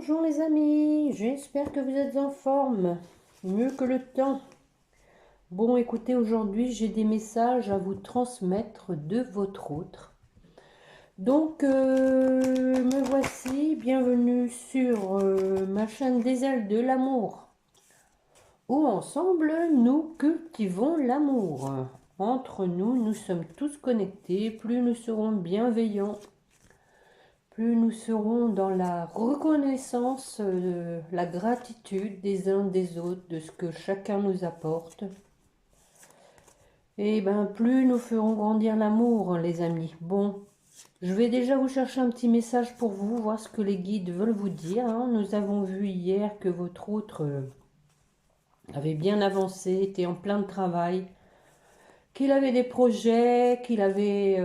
Bonjour les amis, j'espère que vous êtes en forme, mieux que le temps. Bon, écoutez, aujourd'hui j'ai des messages à vous transmettre de votre autre. Donc, me voici, bienvenue sur ma chaîne des ailes de l'amour, où ensemble nous cultivons l'amour. Entre nous, nous sommes tous connectés, plus nous serons bienveillants, plus nous serons dans la reconnaissance, la gratitude des uns des autres, de ce que chacun nous apporte. Et ben plus nous ferons grandir l'amour, les amis. Bon, je vais déjà vous chercher un petit message pour vous, voir ce que les guides veulent vous dire. Nous avons vu hier que votre autre avait bien avancé, était en plein de travail, qu'il avait des projets, qu'il avait...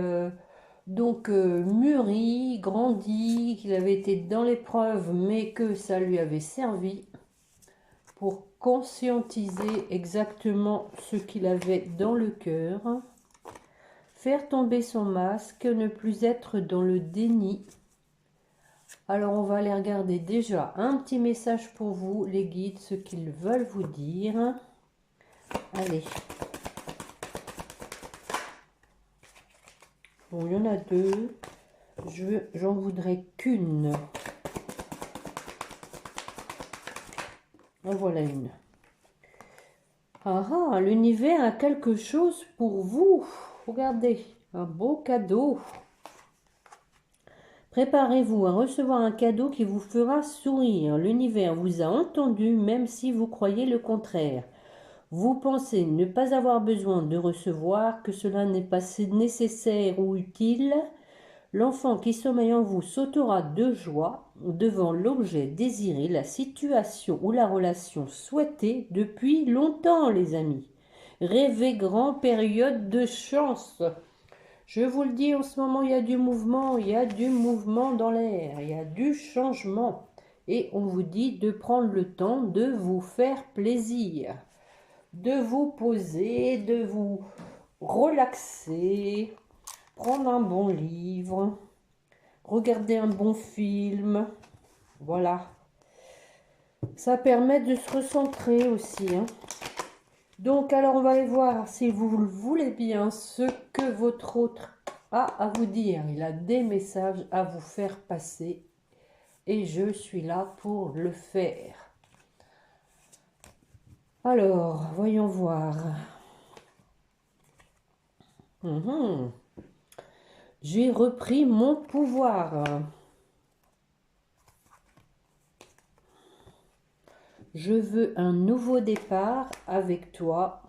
mûri, grandi, qu'il avait été dans l'épreuve, mais que ça lui avait servi pour conscientiser exactement ce qu'il avait dans le cœur, faire tomber son masque, ne plus être dans le déni. Alors on va aller regarder déjà un petit message pour vous, les guides, ce qu'ils veulent vous dire. Allez. Bon, il y en a deux. J'en voudrais qu'une. En voilà une. Ah, l'univers a quelque chose pour vous. Regardez, un beau cadeau. Préparez-vous à recevoir un cadeau qui vous fera sourire. L'univers vous a entendu même si vous croyez le contraire. Vous pensez ne pas avoir besoin de recevoir, que cela n'est pas nécessaire ou utile. L'enfant qui sommeille en vous sautera de joie devant l'objet désiré, la situation ou la relation souhaitée depuis longtemps, les amis. Rêvez grand, période de chance. Je vous le dis, en ce moment, il y a du mouvement dans l'air, il y a du changement. Et on vous dit de prendre le temps de vous faire plaisir, de vous poser, de vous relaxer, prendre un bon livre, regarder un bon film. Voilà. Ça permet de se recentrer aussi. Donc, alors, on va aller voir, si vous le voulez bien, ce que votre autre a à vous dire. Il a des messages à vous faire passer. Et je suis là pour le faire. Alors, voyons voir. J'ai repris mon pouvoir. Je veux un nouveau départ avec toi.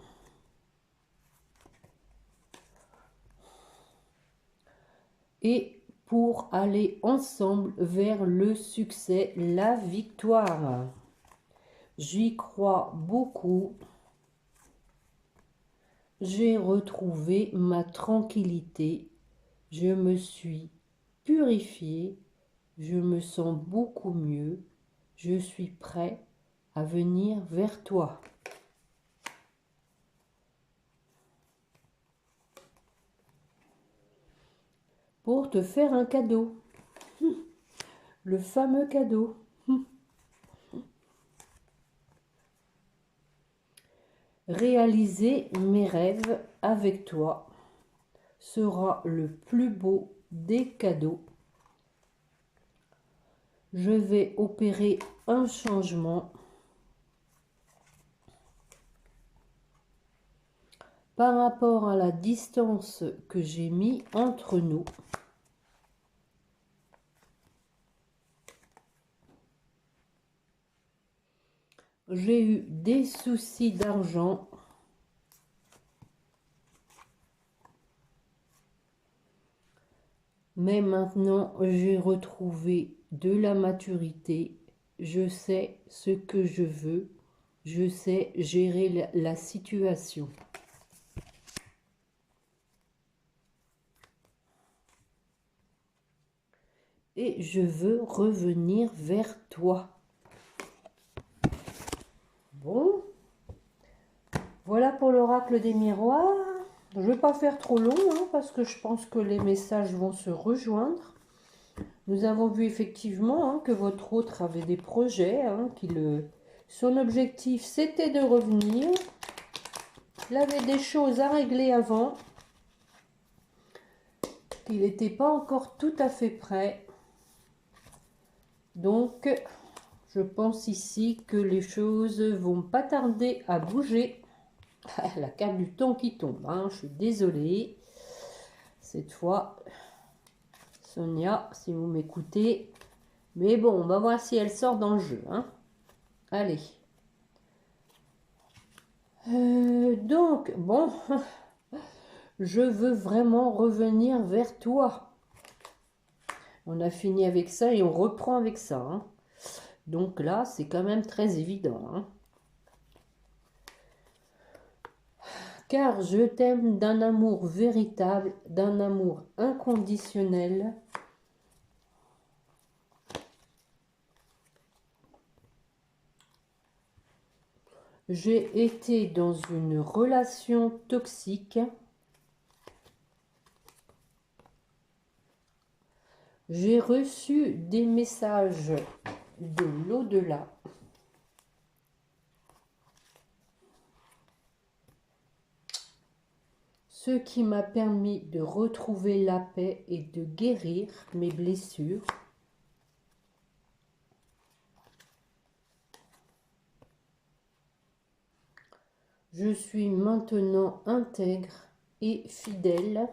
Et pour aller ensemble vers le succès, la victoire. J'y crois beaucoup. J'ai retrouvé ma tranquillité. Je me suis purifiée. Je me sens beaucoup mieux. Je suis prêt à venir vers toi. Pour te faire un cadeau. Le fameux cadeau. Réaliser mes rêves avec toi sera le plus beau des cadeaux. Je vais opérer un changement par rapport à la distance que j'ai mis entre nous. J'ai eu des soucis d'argent. Mais maintenant, j'ai retrouvé de la maturité. Je sais ce que je veux. Je sais gérer la situation. Et je veux revenir vers toi. Bon. Voilà pour l'oracle des miroirs. Je ne vais pas faire trop long, parce que je pense que les messages vont se rejoindre. Nous avons vu effectivement que votre autre avait des projets, son objectif c'était de revenir. Il avait des choses à régler avant. Il n'était pas encore tout à fait prêt. Donc, je pense ici que les choses vont pas tarder à bouger. La carte du temps qui tombe, je suis désolée. Cette fois, Sonia, si vous m'écoutez. Mais bon, on va voir si elle sort dans le jeu. Allez. Donc, bon, je veux vraiment revenir vers toi. On a fini avec ça et on reprend avec ça. Donc là, c'est quand même très évident. Car je t'aime d'un amour véritable, d'un amour inconditionnel. J'ai été dans une relation toxique. J'ai reçu des messages de l'au-delà. Ce qui m'a permis de retrouver la paix et de guérir mes blessures. Je suis maintenant intègre et fidèle.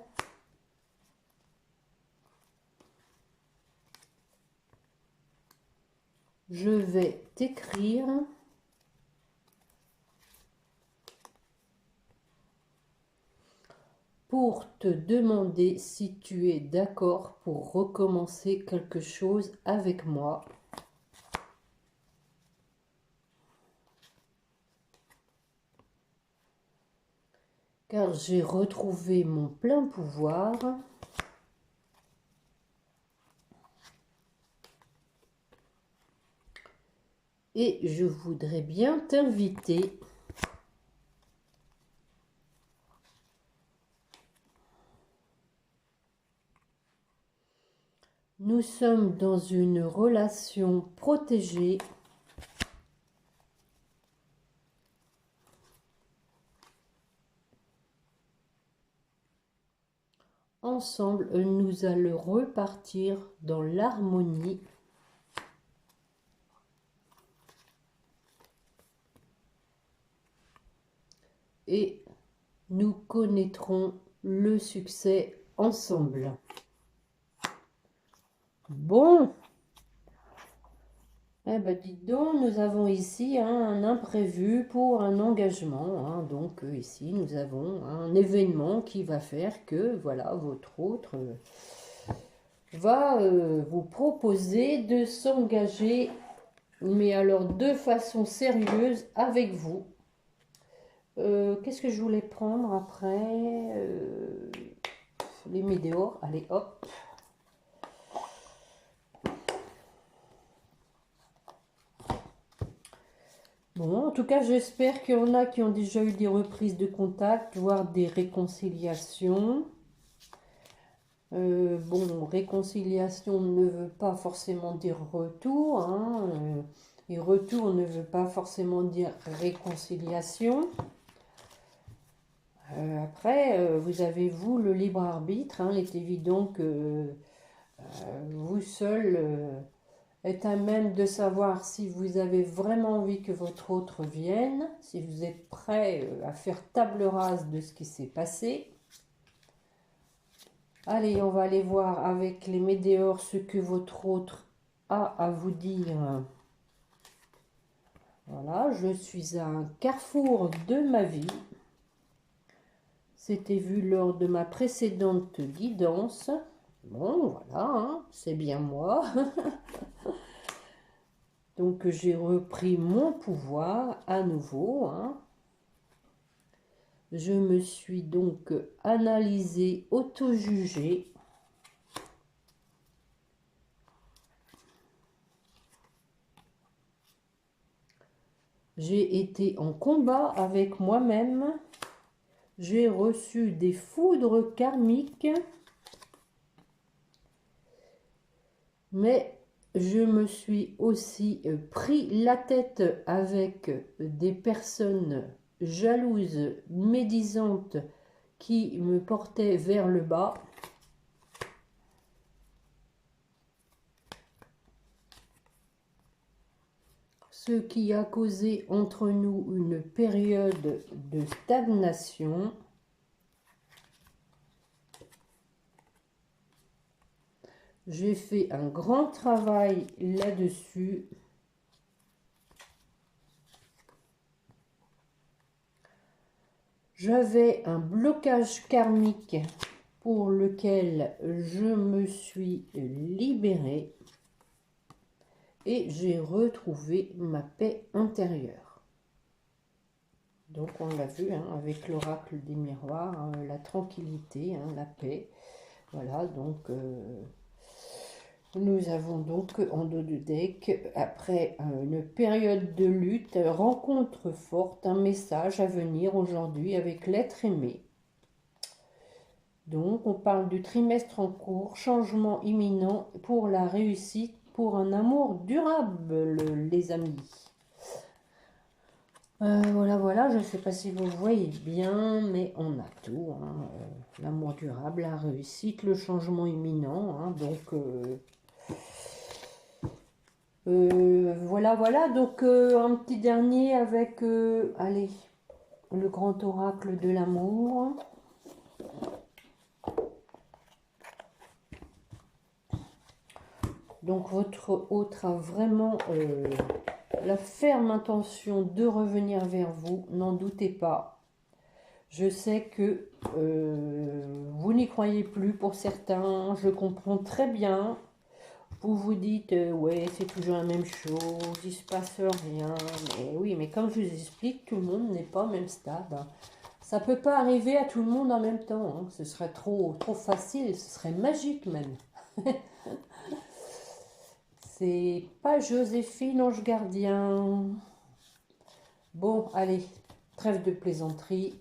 Je vais t'écrire pour te demander si tu es d'accord pour recommencer quelque chose avec moi. Car j'ai retrouvé mon plein pouvoir. Et je voudrais bien t'inviter Nous sommes dans une relation protégée. Ensemble, nous allons repartir dans l'harmonie. Et nous connaîtrons le succès ensemble. Bon, eh ben dites donc, nous avons ici un imprévu pour un engagement. Donc ici, nous avons un événement qui va faire que, voilà, votre autre va vous proposer de s'engager, mais alors de façon sérieuse avec vous. Qu'est-ce que je voulais prendre après les météores, allez hop. Bon, en tout cas, j'espère qu'il y en a qui ont déjà eu des reprises de contact, voire des réconciliations. Bon, réconciliation ne veut pas forcément dire retour, et retour ne veut pas forcément dire réconciliation. Après, vous avez, vous, le libre arbitre. Il est évident que vous seul êtes à même de savoir si vous avez vraiment envie que votre autre vienne, si vous êtes prêt à faire table rase de ce qui s'est passé. Allez, on va aller voir avec les météores ce que votre autre a à vous dire. Voilà, je suis à un carrefour de ma vie. C'était vu lors de ma précédente guidance. Bon, voilà, c'est bien moi. Donc, j'ai repris mon pouvoir à nouveau. Je me suis donc analysée, auto-jugée. J'ai été en combat avec moi-même. J'ai reçu des foudres karmiques. Mais je me suis aussi pris la tête avec des personnes jalouses, médisantes, qui me portaient vers le bas. Ce qui a causé entre nous une période de stagnation. J'ai fait un grand travail là-dessus. J'avais un blocage karmique pour lequel je me suis libérée et j'ai retrouvé ma paix intérieure. Donc on l'a vu hein, avec l'oracle des miroirs, hein, la tranquillité, hein, la paix. Voilà, donc nous avons donc en dos de deck, après une période de lutte, rencontre forte, un message à venir aujourd'hui avec l'être aimé. Donc on parle du trimestre en cours, changement imminent pour la réussite, pour un amour durable, les amis. Voilà, je ne sais pas si vous voyez bien, mais on a tout. Hein, l'amour durable, la réussite, le changement imminent. Hein, donc voilà. Donc un petit dernier avec, allez, le grand oracle de l'amour. Donc votre hôte a vraiment la ferme intention de revenir vers vous, n'en doutez pas. Je sais que vous n'y croyez plus pour certains, je comprends très bien. Vous vous dites, ouais, c'est toujours la même chose, il se passe rien. Mais oui, mais comme je vous explique, tout le monde n'est pas au même stade. Hein. Ça peut pas arriver à tout le monde en même temps. Hein. Ce serait trop facile, ce serait magique même. C'est pas Joséphine, ange gardien. Bon, allez, trêve de plaisanterie.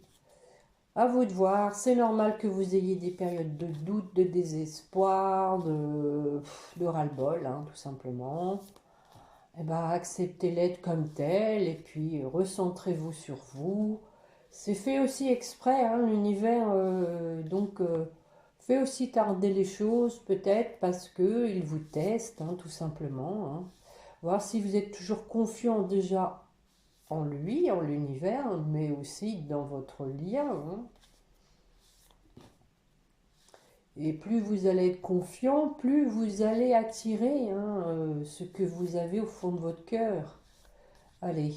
À vous de voir, c'est normal que vous ayez des périodes de doute, de désespoir, de ras-le-bol, hein, tout simplement. Eh ben, acceptez-les comme telles et puis recentrez-vous sur vous. C'est fait aussi exprès, hein, l'univers, fait aussi tarder les choses, peut-être parce qu'il vous teste, hein, tout simplement. Hein. Voir si vous êtes toujours confiant déjà en lui, en l'univers, mais aussi dans votre lien. Hein. Et plus vous allez être confiant, plus vous allez attirer hein, ce que vous avez au fond de votre cœur. Allez,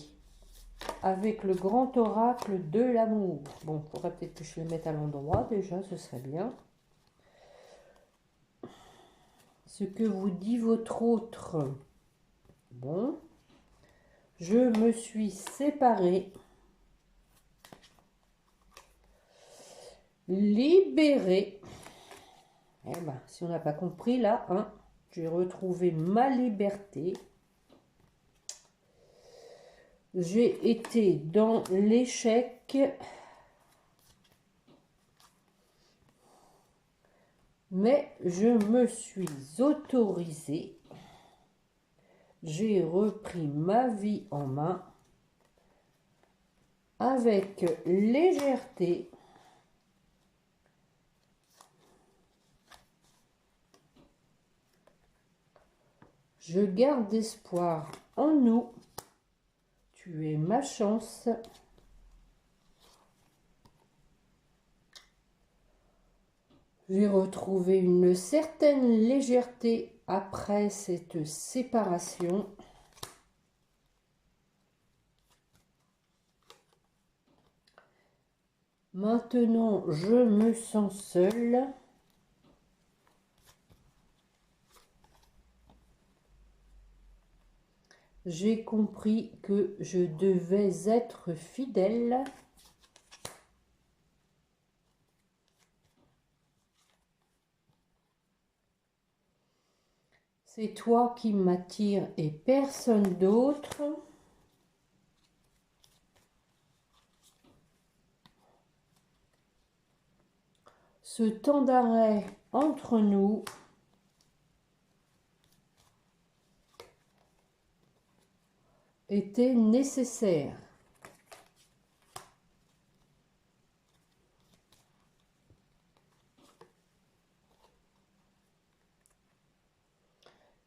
avec le grand oracle de l'amour. Bon, il faudrait peut-être que je le mette à l'endroit déjà, ce serait bien. Ce que vous dit votre autre. Bon, je me suis séparée, libérée. Eh ben, si on n'a pas compris là, hein, j'ai retrouvé ma liberté. J'ai été dans l'échec, mais je me suis autorisée. J'ai repris ma vie en main avec légèreté. Je garde espoir en nous. Tu es ma chance. J'ai retrouvé une certaine légèreté après cette séparation. Maintenant, je me sens seule. J'ai compris que je devais être fidèle. C'est toi qui m'attires et personne d'autre. Ce temps d'arrêt entre nous était nécessaire.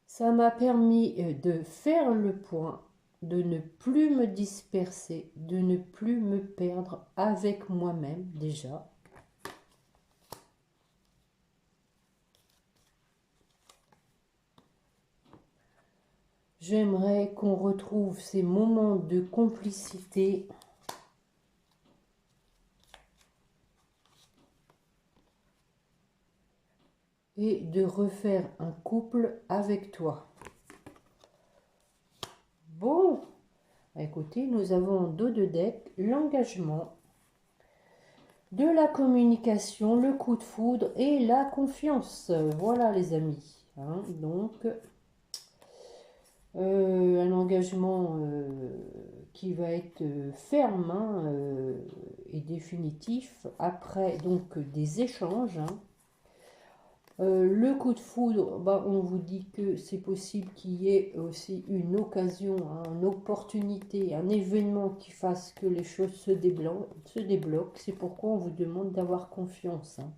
Ça m'a permis de faire le point, de ne plus me disperser, de ne plus me perdre avec moi-même déjà. J'aimerais qu'on retrouve ces moments de complicité et de refaire un couple avec toi. Bon, écoutez, nous avons en dos de deck l'engagement, de la communication, le coup de foudre et la confiance. Voilà les amis. Hein, donc, un engagement qui va être ferme hein, et définitif après donc des échanges. Hein. Le coup de foudre, bah, on vous dit que c'est possible qu'il y ait aussi une occasion, hein, une opportunité, un événement qui fasse que les choses se débloquent. C'est pourquoi on vous demande d'avoir confiance. Hein.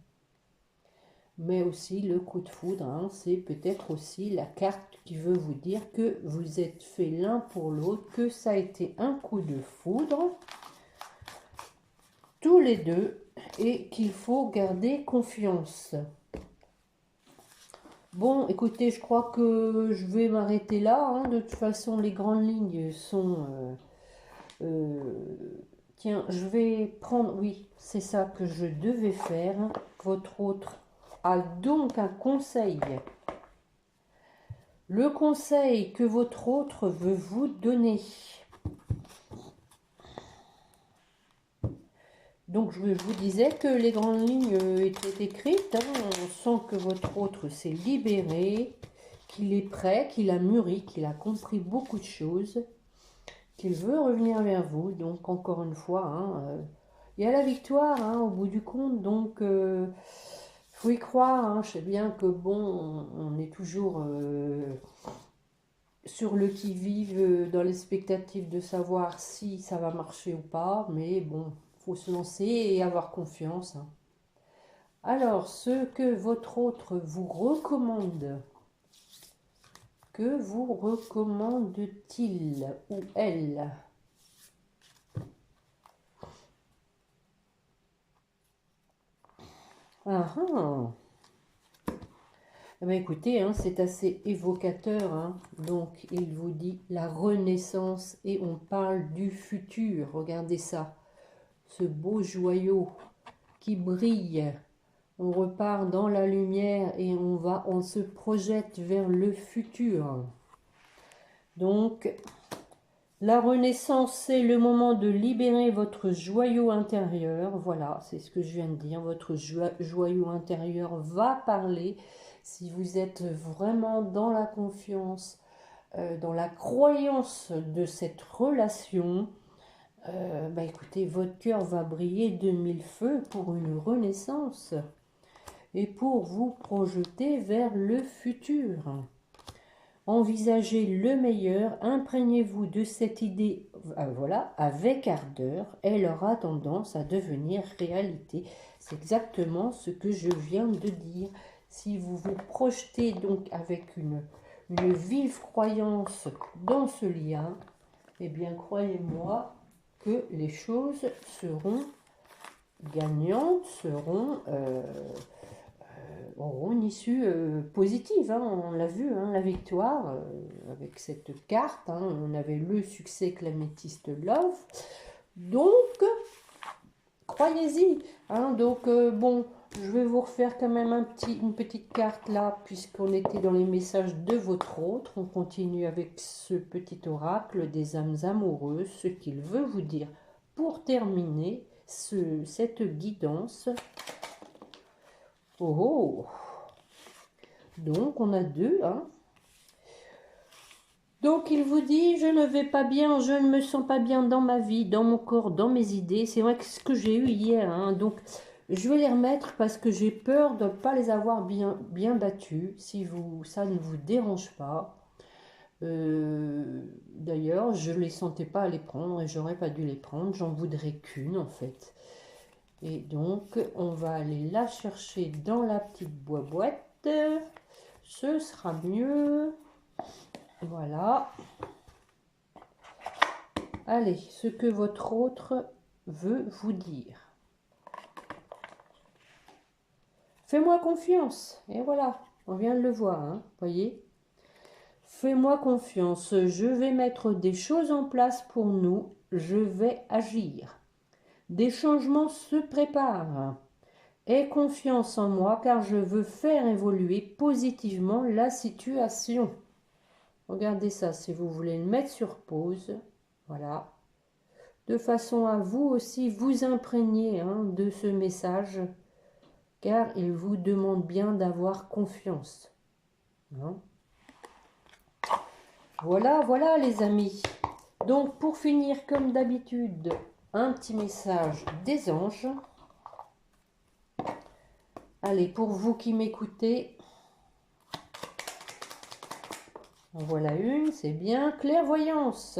Mais aussi le coup de foudre, hein, c'est peut-être aussi la carte qui veut vous dire que vous êtes fait l'un pour l'autre, que ça a été un coup de foudre, tous les deux, et qu'il faut garder confiance. Bon, écoutez, je crois que je vais m'arrêter là. Hein. De toute façon, les grandes lignes sont... tiens, je vais prendre... Oui, c'est ça que je devais faire. Votre autre a donc un conseil. Le conseil que votre autre veut vous donner. Donc, je vous disais que les grandes lignes étaient écrites. Hein. On sent que votre autre s'est libéré, qu'il est prêt, qu'il a mûri, qu'il a compris beaucoup de choses, qu'il veut revenir vers vous. Donc, encore une fois, hein, il y a la victoire hein, au bout du compte. Donc, faut y croire. Hein. Je sais bien que, bon, on est toujours sur le qui-vive, dans l'expectative de savoir si ça va marcher ou pas. Mais bon, faut se lancer et avoir confiance. Hein. Alors, ce que votre autre vous recommande, que vous recommande-t-il ou elle? Ah ah. Eh bien, écoutez, hein, c'est assez évocateur. Hein. Donc, il vous dit la renaissance et on parle du futur. Regardez ça, ce beau joyau qui brille. On repart dans la lumière et on se projette vers le futur. Donc, la renaissance, c'est le moment de libérer votre joyau intérieur. Voilà, c'est ce que je viens de dire. Votre joyau intérieur va parler. Si vous êtes vraiment dans la confiance, dans la croyance de cette relation, bah écoutez, votre cœur va briller de mille feux pour une renaissance et pour vous projeter vers le futur. Envisagez le meilleur, imprégnez-vous de cette idée voilà, avec ardeur, elle aura tendance à devenir réalité. C'est exactement ce que je viens de dire. Si vous vous projetez donc avec une vive croyance dans ce lien, eh bien croyez-moi que les choses seront gagnantes, auront une issue positive. Hein, on l'a vu, hein, la victoire avec cette carte. Hein, on avait le succès que l'améthyste Love. Donc, croyez-y. Hein, donc, bon, je vais vous refaire quand même une petite carte là, puisqu'on était dans les messages de votre autre. On continue avec ce petit oracle des âmes amoureuses, ce qu'il veut vous dire pour terminer cette guidance. Oh, oh. Donc, on a deux. Hein. Donc, il vous dit, je ne vais pas bien, je ne me sens pas bien dans ma vie, dans mon corps, dans mes idées. C'est vrai que ce que j'ai eu hier. Hein. Donc, je vais les remettre parce que j'ai peur de ne pas les avoir bien battus, si ça ne vous dérange pas. D'ailleurs, je ne les sentais pas à les prendre et j'aurais pas dû les prendre. J'en voudrais qu'une en fait. Et donc, on va aller la chercher dans la petite boîte. Ce sera mieux. Voilà. Allez, ce que votre autre veut vous dire. Fais-moi confiance. Et voilà, on vient de le voir, hein, voyez. Fais-moi confiance. Je vais mettre des choses en place pour nous. Je vais agir. Des changements se préparent. Aie confiance en moi car je veux faire évoluer positivement la situation. Regardez ça, si vous voulez le mettre sur pause, voilà. De façon à vous aussi vous imprégner de ce message, car il vous demande bien d'avoir confiance. Hein. Voilà, voilà les amis. Donc pour finir comme d'habitude, un petit message des anges. Allez, pour vous qui m'écoutez, voilà une, c'est bien. Clairvoyance.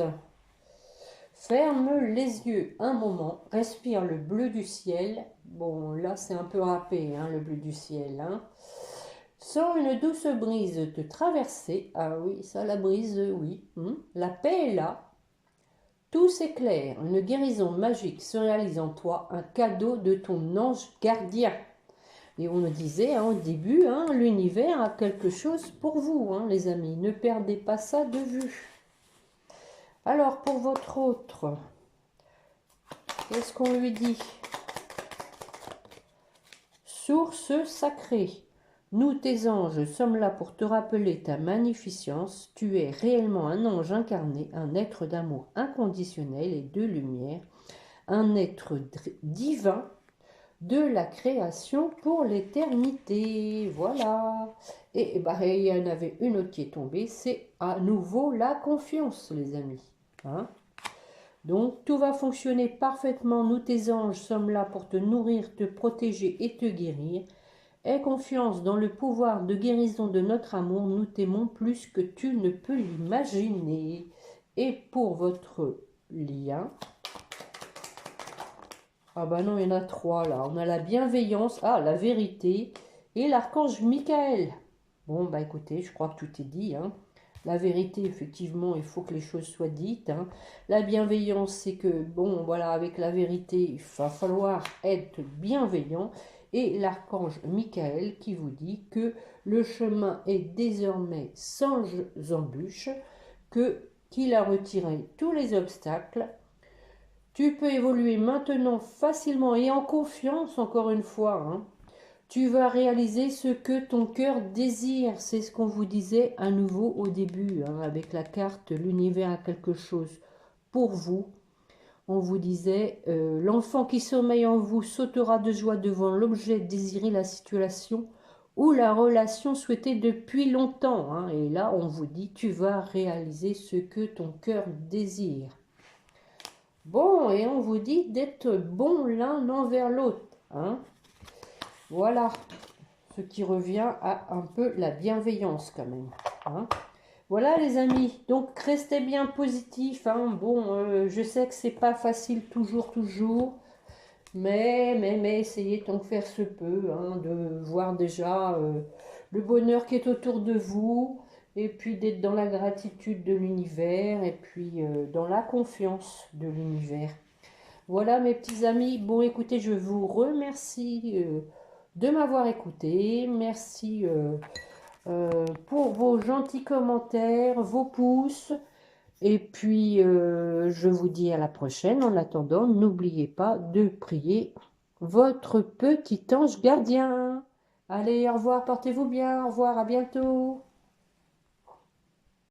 Ferme les yeux un moment, respire le bleu du ciel. Bon, là c'est un peu râpé, le bleu du ciel. Sens une douce brise te traverser. Ah oui, ça la brise, oui. La paix est là. Tout s'éclaire, une guérison magique se réalise en toi, un cadeau de ton ange gardien. Et on me disait au début, l'univers a quelque chose pour vous, les amis. Ne perdez pas ça de vue. Alors, pour votre autre, qu'est-ce qu'on lui dit? Source sacrée, nous tes anges sommes là pour te rappeler ta magnificence. Tu es réellement un ange incarné, un être d'amour inconditionnel et de lumière, un être divin de la création pour l'éternité. Voilà. Et il y en avait une autre qui est tombée, c'est à nouveau la confiance, les amis. Donc tout va fonctionner parfaitement. Nous tes anges sommes là pour te nourrir, te protéger et te guérir. Aie confiance dans le pouvoir de guérison de notre amour. Nous t'aimons plus que tu ne peux l'imaginer. Et pour votre lien, ah bah non, il y en a 3 là. On a la bienveillance, la vérité et l'archange Michael. Bon bah écoutez, je crois que tout est dit. La vérité, effectivement, il faut que les choses soient dites. La bienveillance, c'est que, bon, voilà, avec la vérité, il va falloir être bienveillant. Et l'archange Michael qui vous dit que le chemin est désormais sans embûches, qu'il a retiré tous les obstacles. Tu peux évoluer maintenant facilement et en confiance, encore une fois. Tu vas réaliser ce que ton cœur désire. C'est ce qu'on vous disait à nouveau au début, avec la carte, l'univers a quelque chose pour vous. On vous disait, l'enfant qui sommeille en vous sautera de joie devant l'objet désiré, la situation ou la relation souhaitée depuis longtemps. Et là, on vous dit, tu vas réaliser ce que ton cœur désire. Bon, et on vous dit d'être bon l'un envers l'autre. Voilà, ce qui revient à un peu la bienveillance quand même. Voilà les amis, donc restez bien positifs. Bon, je sais que c'est pas facile toujours, mais essayez tant que faire se peut de voir déjà le bonheur qui est autour de vous, et puis d'être dans la gratitude de l'univers, et puis dans la confiance de l'univers. Voilà mes petits amis, bon écoutez, je vous remercie de m'avoir écouté. Merci pour vos gentils commentaires, vos pouces. Et puis, je vous dis à la prochaine. En attendant, n'oubliez pas de prier votre petit ange gardien. Allez, au revoir, portez-vous bien. Au revoir, à bientôt.